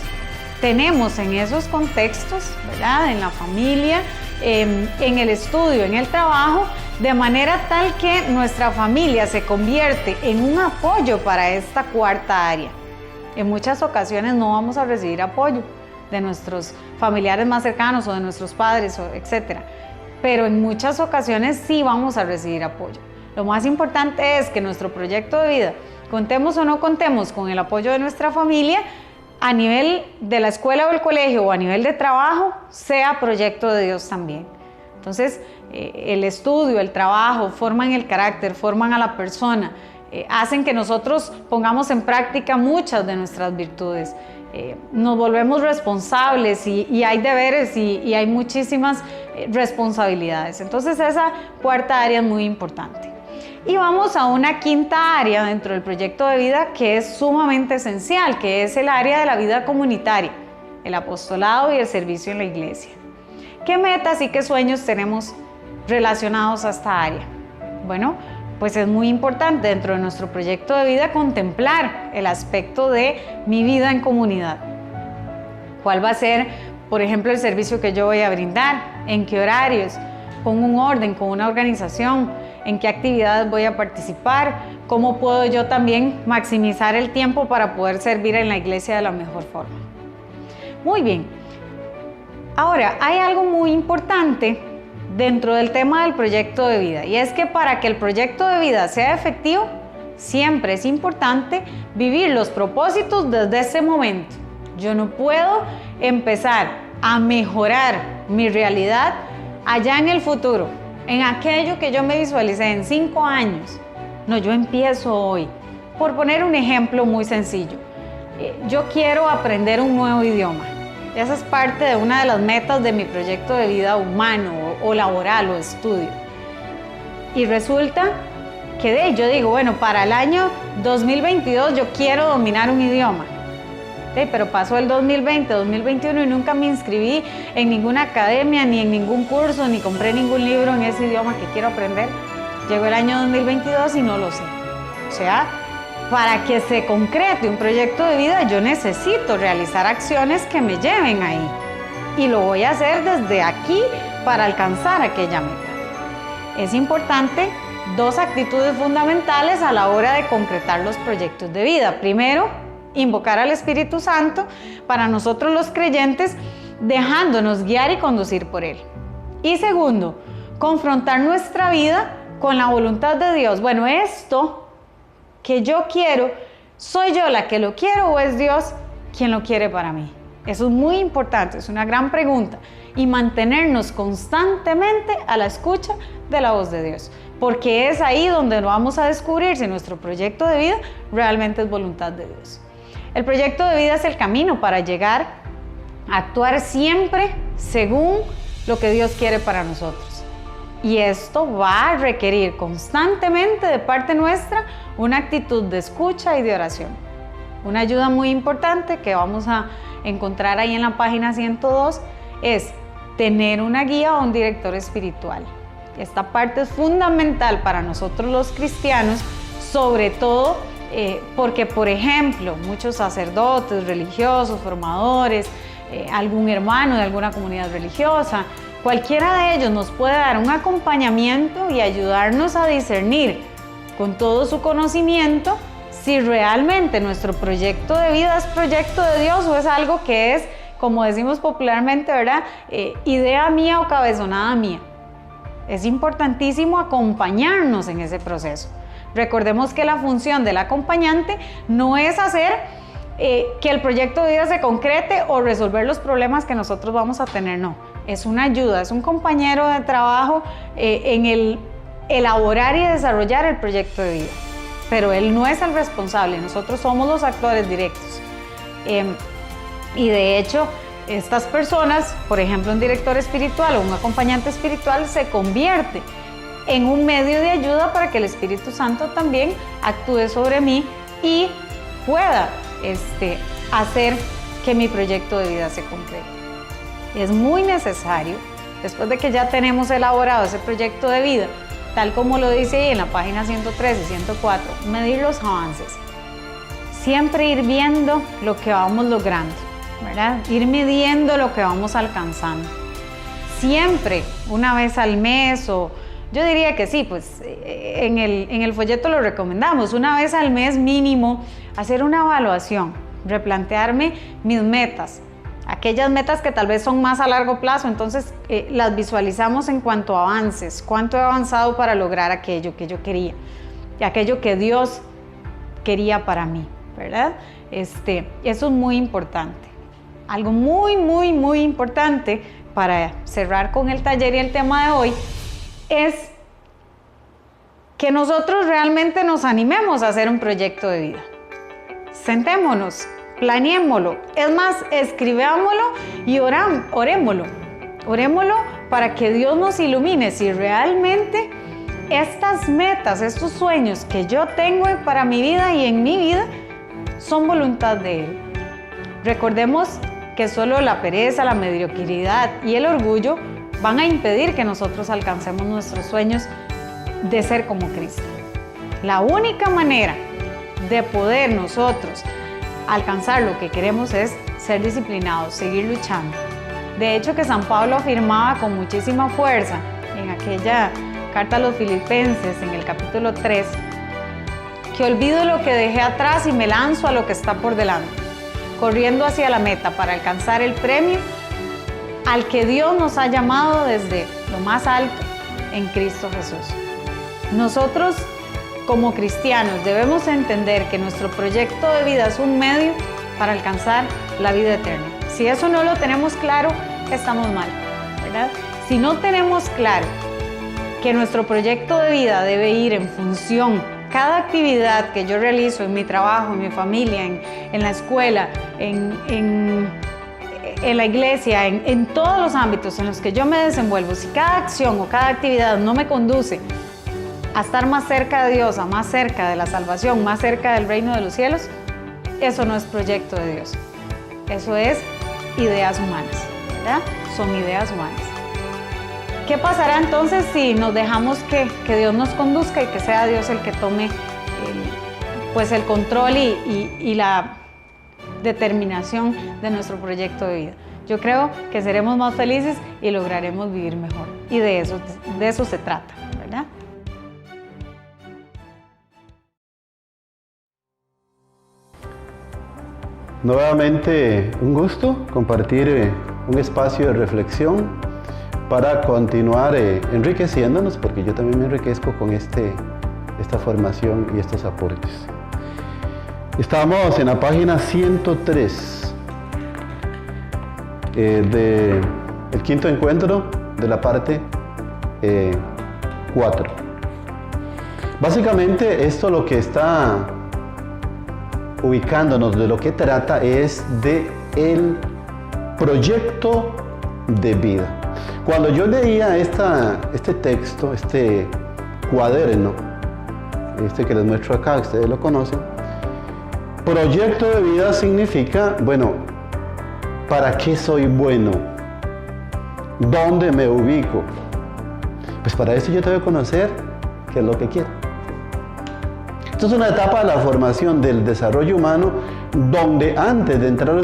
tenemos en esos contextos, ¿verdad? En la familia, en el estudio, en el trabajo, de manera tal que nuestra familia se convierte en un apoyo para esta cuarta área. En muchas ocasiones no vamos a recibir apoyo de nuestros familiares más cercanos o de nuestros padres, etc. Pero en muchas ocasiones sí vamos a recibir apoyo. Lo más importante es que nuestro proyecto de vida, contemos o no contemos con el apoyo de nuestra familia, a nivel de la escuela o el colegio o a nivel de trabajo, sea proyecto de Dios también. Entonces, el estudio, el trabajo, forman el carácter, forman a la persona, hacen que nosotros pongamos en práctica muchas de nuestras virtudes. Nos volvemos responsables y hay deberes y hay muchísimas responsabilidades. Entonces, esa cuarta área es muy importante. Y vamos a una quinta área dentro del proyecto de vida que es sumamente esencial, que es el área de la vida comunitaria, el apostolado y el servicio en la iglesia. ¿Qué metas y qué sueños tenemos relacionados a esta área? Bueno, pues es muy importante dentro de nuestro proyecto de vida contemplar el aspecto de mi vida en comunidad. ¿Cuál va a ser, por ejemplo, el servicio que yo voy a brindar? ¿En qué horarios? ¿Con un orden, con una organización? ¿En qué actividades voy a participar? ¿Cómo puedo yo también maximizar el tiempo para poder servir en la iglesia de la mejor forma? Muy bien. Ahora, hay algo muy importante dentro del tema del proyecto de vida, y es que para que el proyecto de vida sea efectivo, siempre es importante vivir los propósitos desde ese momento. Yo no puedo empezar a mejorar mi realidad allá en el futuro, en aquello que yo me visualicé en 5 años. No, yo empiezo hoy. Por poner un ejemplo muy sencillo, yo quiero aprender un nuevo idioma. Esa es parte de una de las metas de mi proyecto de vida humano o laboral o estudio. Y resulta que yo digo, bueno, para el año 2022 yo quiero dominar un idioma. Pero pasó el 2020, 2021 y nunca me inscribí en ninguna academia, ni en ningún curso, ni compré ningún libro en ese idioma que quiero aprender. Llegó el año 2022 y no lo sé. O sea, para que se concrete un proyecto de vida, yo necesito realizar acciones que me lleven ahí. Y lo voy a hacer desde aquí para alcanzar aquella meta. Es importante 2 actitudes fundamentales a la hora de concretar los proyectos de vida. Primero, invocar al Espíritu Santo para nosotros los creyentes, dejándonos guiar y conducir por Él. Y segundo, confrontar nuestra vida con la voluntad de Dios. Bueno, esto que yo quiero, ¿soy yo la que lo quiero o es Dios quien lo quiere para mí? Eso es muy importante, es una gran pregunta. Y mantenernos constantemente a la escucha de la voz de Dios, porque es ahí donde vamos a descubrir si nuestro proyecto de vida realmente es voluntad de Dios. El proyecto de vida es el camino para llegar a actuar siempre según lo que Dios quiere para nosotros. Y esto va a requerir constantemente de parte nuestra una actitud de escucha y de oración. Una ayuda muy importante que vamos a encontrar ahí en la página 102 es tener una guía o un director espiritual. Esta parte es fundamental para nosotros los cristianos, sobre todo porque, por ejemplo, muchos sacerdotes, religiosos, formadores, algún hermano de alguna comunidad religiosa, cualquiera de ellos nos puede dar un acompañamiento y ayudarnos a discernir con todo su conocimiento si realmente nuestro proyecto de vida es proyecto de Dios o es algo que es, como decimos popularmente, ¿verdad? Idea mía o cabezonada mía. Es importantísimo acompañarnos en ese proceso. Recordemos que la función del acompañante no es hacer que el proyecto de vida se concrete o resolver los problemas que nosotros vamos a tener, no. es una ayuda, es un compañero de trabajo en el elaborar y desarrollar el proyecto de vida. Pero él no es el responsable, nosotros somos los actores directos. Y de hecho, estas personas, por ejemplo, un director espiritual o un acompañante espiritual, se convierte en un medio de ayuda para que el Espíritu Santo también actúe sobre mí y pueda hacer que mi proyecto de vida se complete. Es muy necesario, después de que ya tenemos elaborado ese proyecto de vida, tal como lo dice ahí en la página 103 y 104, medir los avances. Siempre ir viendo lo que vamos logrando, ¿verdad? Ir midiendo lo que vamos alcanzando. Siempre, una vez al mes, o yo diría que sí, pues en el folleto lo recomendamos, una vez al mes mínimo, hacer una evaluación, replantearme mis metas, aquellas metas que tal vez son más a largo plazo, entonces las visualizamos en cuanto a avances, cuánto he avanzado para lograr aquello que yo quería, y aquello que Dios quería para mí, ¿verdad? Eso es muy importante. Algo muy, muy, muy importante para cerrar con el taller y el tema de hoy es que nosotros realmente nos animemos a hacer un proyecto de vida. Sentémonos, planeémoslo, es más, escribámoslo y orémoslo. Orémoslo para que Dios nos ilumine si realmente estas metas, estos sueños que yo tengo para mi vida y en mi vida son voluntad de Él. Recordemos que solo la pereza, la mediocridad y el orgullo van a impedir que nosotros alcancemos nuestros sueños de ser como Cristo. La única manera de poder nosotros alcanzar lo que queremos es ser disciplinados, seguir luchando. De hecho, que San Pablo afirmaba con muchísima fuerza en aquella carta a los Filipenses, en el capítulo 3, que olvido lo que dejé atrás y me lanzo a lo que está por delante, corriendo hacia la meta para alcanzar el premio al que Dios nos ha llamado desde lo más alto en Cristo Jesús. Nosotros, como cristianos, debemos entender que nuestro proyecto de vida es un medio para alcanzar la vida eterna. Si eso no lo tenemos claro, estamos mal, ¿verdad? Si no tenemos claro que nuestro proyecto de vida debe ir en función, cada actividad que yo realizo en mi trabajo, en mi familia, en la escuela, en la iglesia, en todos los ámbitos en los que yo me desenvuelvo, si cada acción o cada actividad no me conduce a estar más cerca de Dios, a más cerca de la salvación, más cerca del reino de los cielos, eso no es proyecto de Dios. Eso es ideas humanas, ¿verdad? Son ideas humanas. ¿Qué pasará entonces si nos dejamos que Dios nos conduzca y que sea Dios el que tome el control y la determinación de nuestro proyecto de vida? Yo creo que seremos más felices y lograremos vivir mejor. Y de eso se trata, ¿verdad? Nuevamente un gusto compartir un espacio de reflexión para continuar enriqueciéndonos, porque yo también me enriquezco con esta formación y estos aportes. Estamos en la página 103 del quinto encuentro de la parte 4. Básicamente esto lo que está ubicándonos, de lo que trata es de el proyecto de vida. Cuando yo leía este texto, este cuaderno, que les muestro acá, ustedes lo conocen, proyecto de vida significa, bueno, ¿para qué soy bueno? ¿Dónde me ubico? Pues para eso yo tengo que conocer qué es lo que quiero. Esto es una etapa de la formación del desarrollo humano donde antes de entrar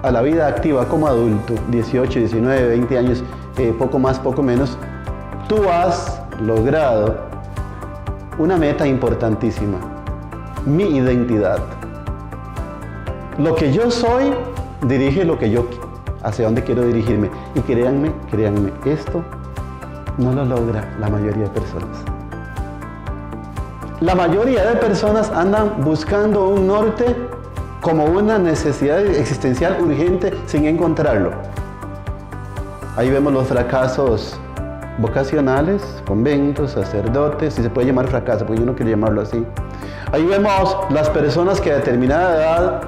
a la vida activa como adulto, 18, 19, 20 años, poco más, poco menos, tú has logrado una meta importantísima, mi identidad. Lo que yo soy dirige lo que yo, hacia dónde quiero dirigirme. Y créanme, esto no lo logra la mayoría de personas. La mayoría de personas andan buscando un norte como una necesidad existencial urgente sin encontrarlo. Ahí vemos los fracasos vocacionales, conventos, sacerdotes, si se puede llamar fracaso, porque yo no quiero llamarlo así. Ahí vemos las personas que a determinada edad,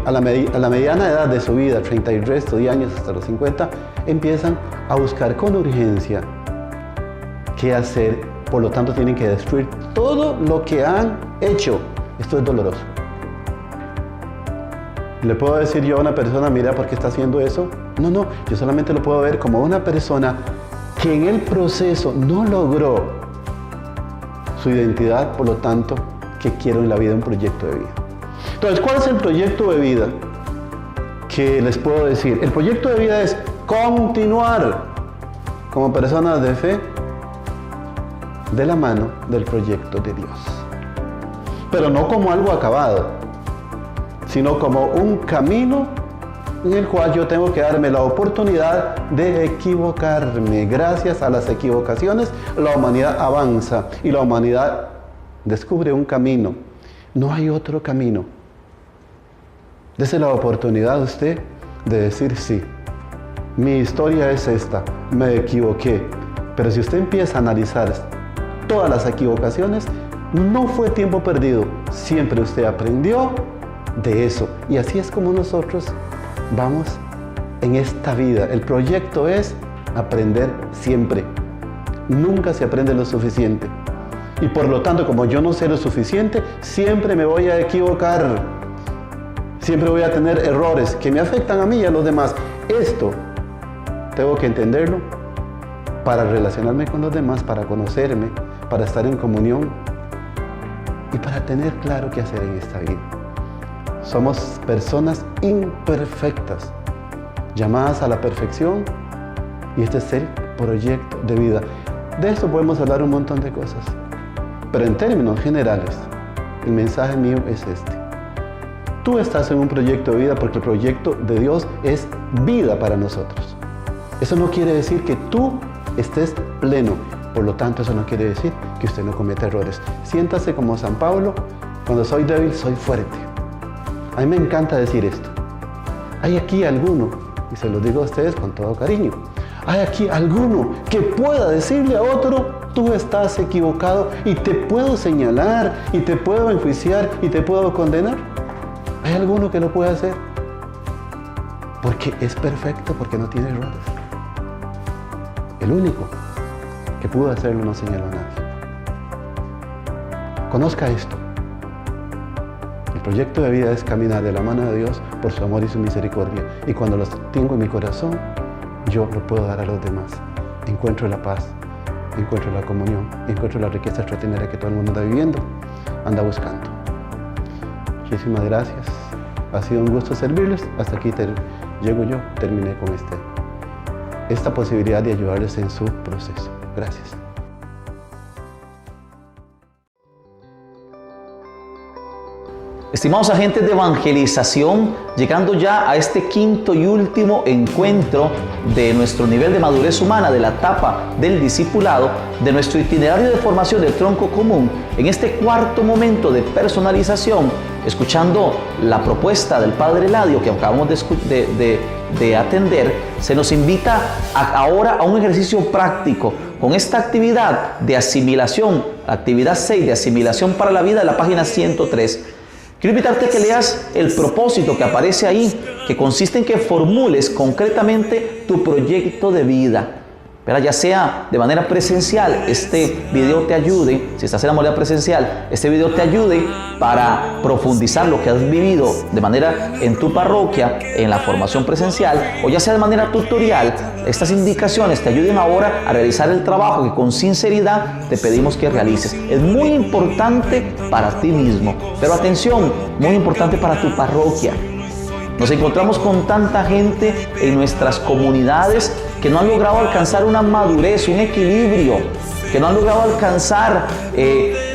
a la mediana edad de su vida, 30 y resto de años hasta los 50, empiezan a buscar con urgencia qué hacer, por lo tanto tienen que destruir todo lo que han hecho. Esto es doloroso. ¿Le puedo decir yo a una persona, mira, por qué está haciendo eso? No, yo solamente lo puedo ver como una persona que en el proceso no logró su identidad, por lo tanto, que quiero en la vida un proyecto de vida. Entonces, ¿cuál es el proyecto de vida que les puedo decir? El proyecto de vida es continuar como personas de fe de la mano del proyecto de Dios. Pero no como algo acabado, sino como un camino en el cual yo tengo que darme la oportunidad de equivocarme. Gracias a las equivocaciones, la humanidad avanza y la humanidad descubre un camino. No hay otro camino. Dese la oportunidad a usted de decir sí. Mi historia es esta, me equivoqué. Pero si usted empieza a analizar todas las equivocaciones, no fue tiempo perdido. Siempre usted aprendió de eso. Y así es como nosotros vamos en esta vida. El proyecto es aprender siempre. Nunca se aprende lo suficiente. Y por lo tanto, como yo no sé lo suficiente, siempre me voy a equivocar. Siempre voy a tener errores que me afectan a mí y a los demás. Esto tengo que entenderlo para relacionarme con los demás, para conocerme, para estar en comunión y para tener claro qué hacer en esta vida. Somos personas imperfectas, llamadas a la perfección, y este es el proyecto de vida. De eso podemos hablar un montón de cosas, pero en términos generales, el mensaje mío es este. Tú estás en un proyecto de vida porque el proyecto de Dios es vida para nosotros. Eso no quiere decir que tú estés pleno, por lo tanto eso no quiere decir que usted no cometa errores. Siéntase como San Pablo: cuando soy débil, soy fuerte. A mí me encanta decir esto. Hay aquí alguno, y se lo digo a ustedes con todo cariño, hay aquí alguno que pueda decirle a otro: tú estás equivocado, y te puedo señalar, y te puedo enjuiciar, y te puedo condenar. ¿Hay alguno que lo pueda hacer? Porque es perfecto, porque no tiene errores. El único que pudo hacerlo no señaló a nadie. Conozca esto. El proyecto de vida es caminar de la mano de Dios por su amor y su misericordia. Y cuando los tengo en mi corazón, yo lo puedo dar a los demás. Encuentro la paz, encuentro la comunión, encuentro la riqueza extraordinaria que todo el mundo anda viviendo, anda buscando. Muchísimas gracias. Ha sido un gusto servirles. Hasta aquí llego yo, terminé con esta posibilidad de ayudarles en su proceso. Gracias. Estimados agentes de evangelización, llegando ya a este quinto y último encuentro de nuestro nivel de madurez humana, de la etapa del discipulado, de nuestro itinerario de formación del tronco común, en este cuarto momento de personalización, escuchando la propuesta del Padre Eladio que acabamos de atender, se nos invita ahora a un ejercicio práctico con esta actividad de asimilación, actividad 6 de asimilación para la vida, de la página 103. Quiero invitarte a que leas el propósito que aparece ahí, que consiste en que formules concretamente tu proyecto de vida. Pero ya sea de manera presencial, este video te ayude, si estás en la modalidad presencial, este video te ayude para profundizar lo que has vivido de manera en tu parroquia, en la formación presencial, o ya sea de manera tutorial, estas indicaciones te ayuden ahora a realizar el trabajo que con sinceridad te pedimos que realices. Es muy importante para ti mismo, pero atención, muy importante para tu parroquia. Nos encontramos con tanta gente en nuestras comunidades que no han logrado alcanzar una madurez, un equilibrio, que no han logrado alcanzar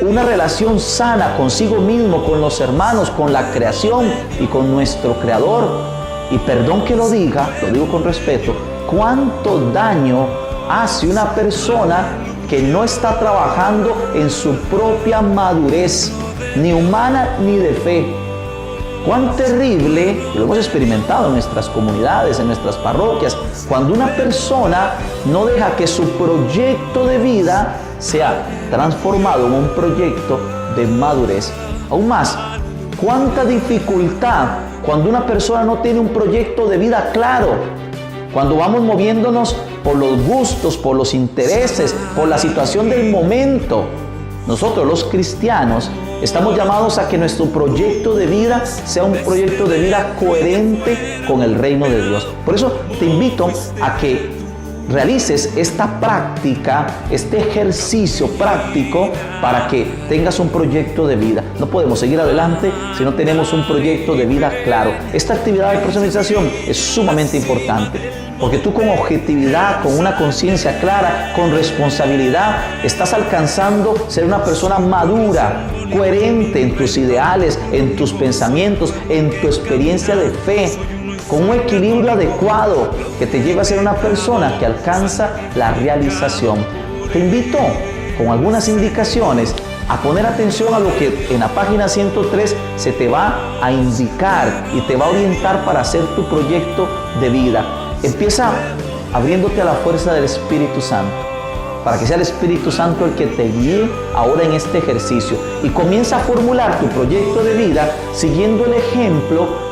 una relación sana consigo mismo, con los hermanos, con la creación y con nuestro Creador. Y perdón que lo diga, lo digo con respeto, ¿cuánto daño hace una persona que no está trabajando en su propia madurez, ni humana ni de fe? Cuán terrible, lo hemos experimentado en nuestras comunidades, en nuestras parroquias, cuando una persona no deja que su proyecto de vida sea transformado en un proyecto de madurez. Aún más, cuánta dificultad cuando una persona no tiene un proyecto de vida claro, cuando vamos moviéndonos por los gustos, por los intereses, por la situación del momento. Nosotros los cristianos estamos llamados a que nuestro proyecto de vida sea un proyecto de vida coherente con el reino de Dios. Por eso te invito a que realices esta práctica, este ejercicio práctico para que tengas un proyecto de vida. No podemos seguir adelante si no tenemos un proyecto de vida claro. Esta actividad de personalización es sumamente importante porque tú con objetividad, con una conciencia clara, con responsabilidad, estás alcanzando ser una persona madura, coherente en tus ideales, en tus pensamientos, en tu experiencia de fe, con un equilibrio adecuado que te lleva a ser una persona que alcanza la realización. Te invito, con algunas indicaciones, a poner atención a lo que en la página 103 se te va a indicar y te va a orientar para hacer tu proyecto de vida. Empieza abriéndote a la fuerza del Espíritu Santo, para que sea el Espíritu Santo el que te guíe ahora en este ejercicio. Y comienza a formular tu proyecto de vida siguiendo el ejemplo,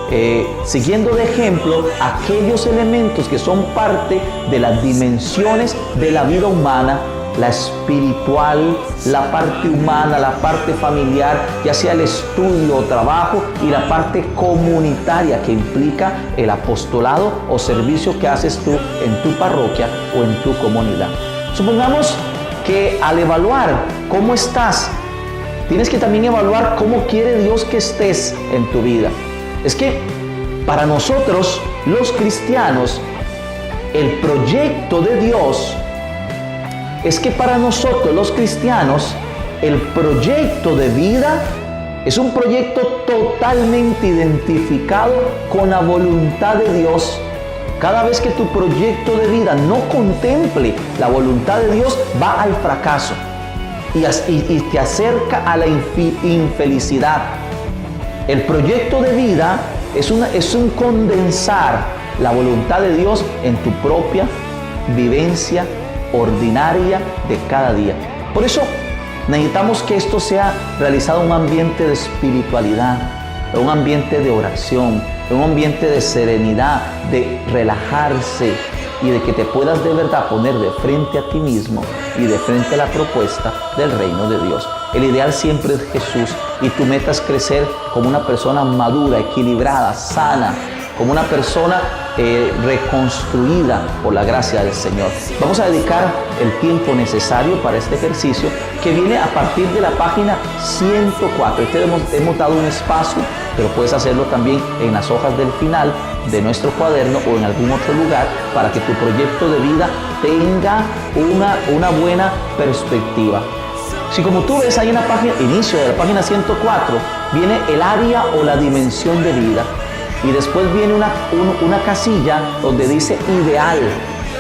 siguiendo de ejemplo aquellos elementos que son parte de las dimensiones de la vida humana, la espiritual, la parte humana, la parte familiar, ya sea el estudio o trabajo, y la parte comunitaria que implica el apostolado o servicio que haces tú en tu parroquia o en tu comunidad. Supongamos que al evaluar cómo estás, tienes que también evaluar cómo quiere Dios que estés en tu vida. Es que para nosotros, los cristianos, el proyecto de Dios es que para nosotros los cristianos, el proyecto de vida es un proyecto totalmente identificado con la voluntad de Dios. Cada vez que tu proyecto de vida no contemple la voluntad de Dios, va al fracaso y te acerca a la infelicidad. El proyecto de vida es un condensar la voluntad de Dios en tu propia vivencia ordinaria de cada día. Por eso necesitamos que esto sea realizado en un ambiente de espiritualidad, en un ambiente de oración, en un ambiente de serenidad, de relajarse y de que te puedas de verdad poner de frente a ti mismo y de frente a la propuesta del reino de Dios. El ideal siempre es Jesús y tu meta es crecer como una persona madura, equilibrada, sana, como una persona reconstruida por la gracia del Señor. Vamos a dedicar el tiempo necesario para este ejercicio que viene a partir de la página 104. Hemos dado un espacio, pero puedes hacerlo también en las hojas del final de nuestro cuaderno o en algún otro lugar para que tu proyecto de vida tenga una buena perspectiva. Si como tú ves ahí en la página, inicio de la página 104, viene el área o la dimensión de vida. Y después viene una casilla donde dice ideal,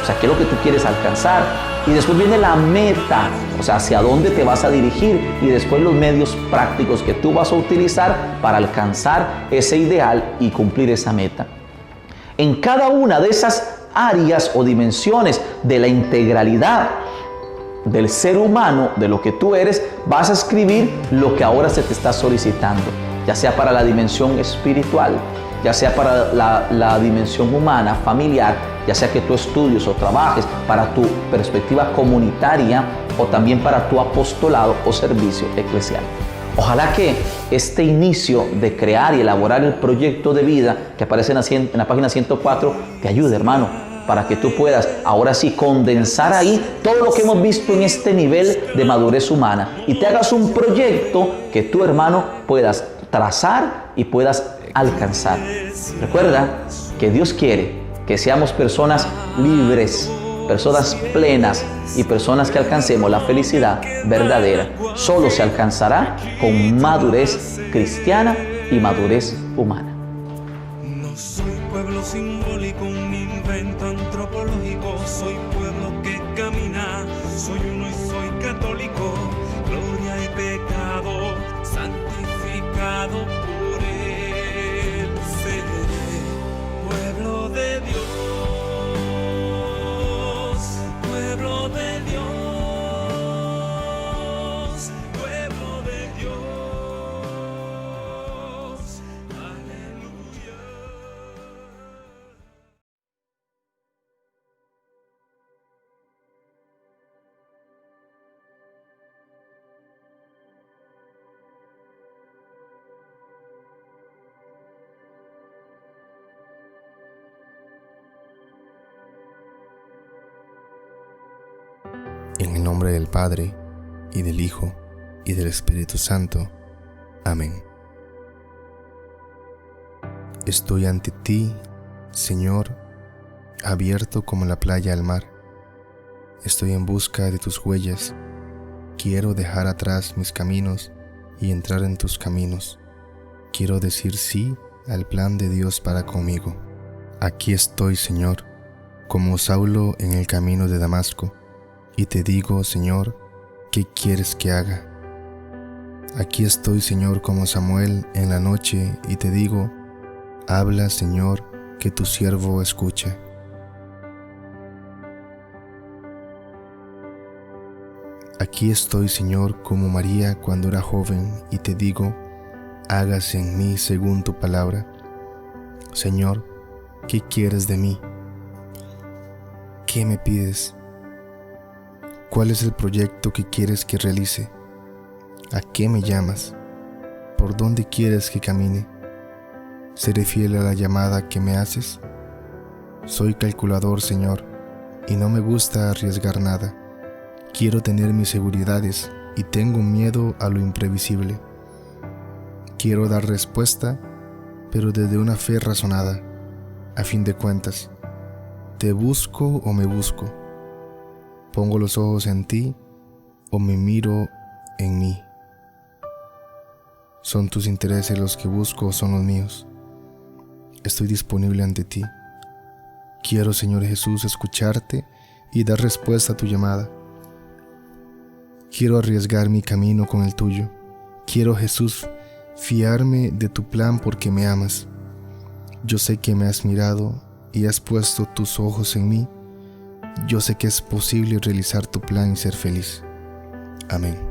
o sea, qué es lo que tú quieres alcanzar. Y después viene la meta, o sea, hacia dónde te vas a dirigir. Y después los medios prácticos que tú vas a utilizar para alcanzar ese ideal y cumplir esa meta. En cada una de esas áreas o dimensiones de la integralidad del ser humano, de lo que tú eres, vas a escribir lo que ahora se te está solicitando, ya sea para la dimensión espiritual, ya sea para la dimensión humana, familiar, ya sea que tú estudies o trabajes, para tu perspectiva comunitaria o también para tu apostolado o servicio eclesial. Ojalá que este inicio de crear y elaborar el proyecto de vida que aparece en la página 104 te ayude, hermano, para que tú puedas ahora sí condensar ahí todo lo que hemos visto en este nivel de madurez humana y te hagas un proyecto que tú, hermano, puedas trazar y puedas alcanzar. Recuerda que Dios quiere que seamos personas libres, personas plenas y personas que alcancemos la felicidad verdadera. Solo se alcanzará con madurez cristiana y madurez humana. No soy pueblo simbólico, un invento antropológico. Soy pueblo que camina, soy uno y soy católico. Gloria y pecado, santificado por Él. En el nombre del Padre, y del Hijo, y del Espíritu Santo. Amén. Estoy ante ti, Señor, abierto como la playa al mar. Estoy en busca de tus huellas. Quiero dejar atrás mis caminos y entrar en tus caminos. Quiero decir sí al plan de Dios para conmigo. Aquí estoy, Señor, como Saulo en el camino de Damasco, y te digo, Señor, ¿qué quieres que haga? Aquí estoy, Señor, como Samuel en la noche, y te digo, habla, Señor, que tu siervo escucha. Aquí estoy, Señor, como María cuando era joven, y te digo, hágase en mí según tu palabra. Señor, ¿qué quieres de mí? ¿Qué me pides? ¿Cuál es el proyecto que quieres que realice? ¿A qué me llamas? ¿Por dónde quieres que camine? ¿Seré fiel a la llamada que me haces? Soy calculador, Señor, y no me gusta arriesgar nada. Quiero tener mis seguridades y tengo miedo a lo imprevisible. Quiero dar respuesta, pero desde una fe razonada. A fin de cuentas, ¿te busco o me busco? ¿Pongo los ojos en ti o me miro en mí? ¿Son tus intereses los que busco o son los míos? Estoy disponible ante ti. Quiero, Señor Jesús, escucharte y dar respuesta a tu llamada. Quiero arriesgar mi camino con el tuyo. Quiero, Jesús, fiarme de tu plan porque me amas. Yo sé que me has mirado y has puesto tus ojos en mí. Yo sé que es posible realizar tu plan y ser feliz. Amén.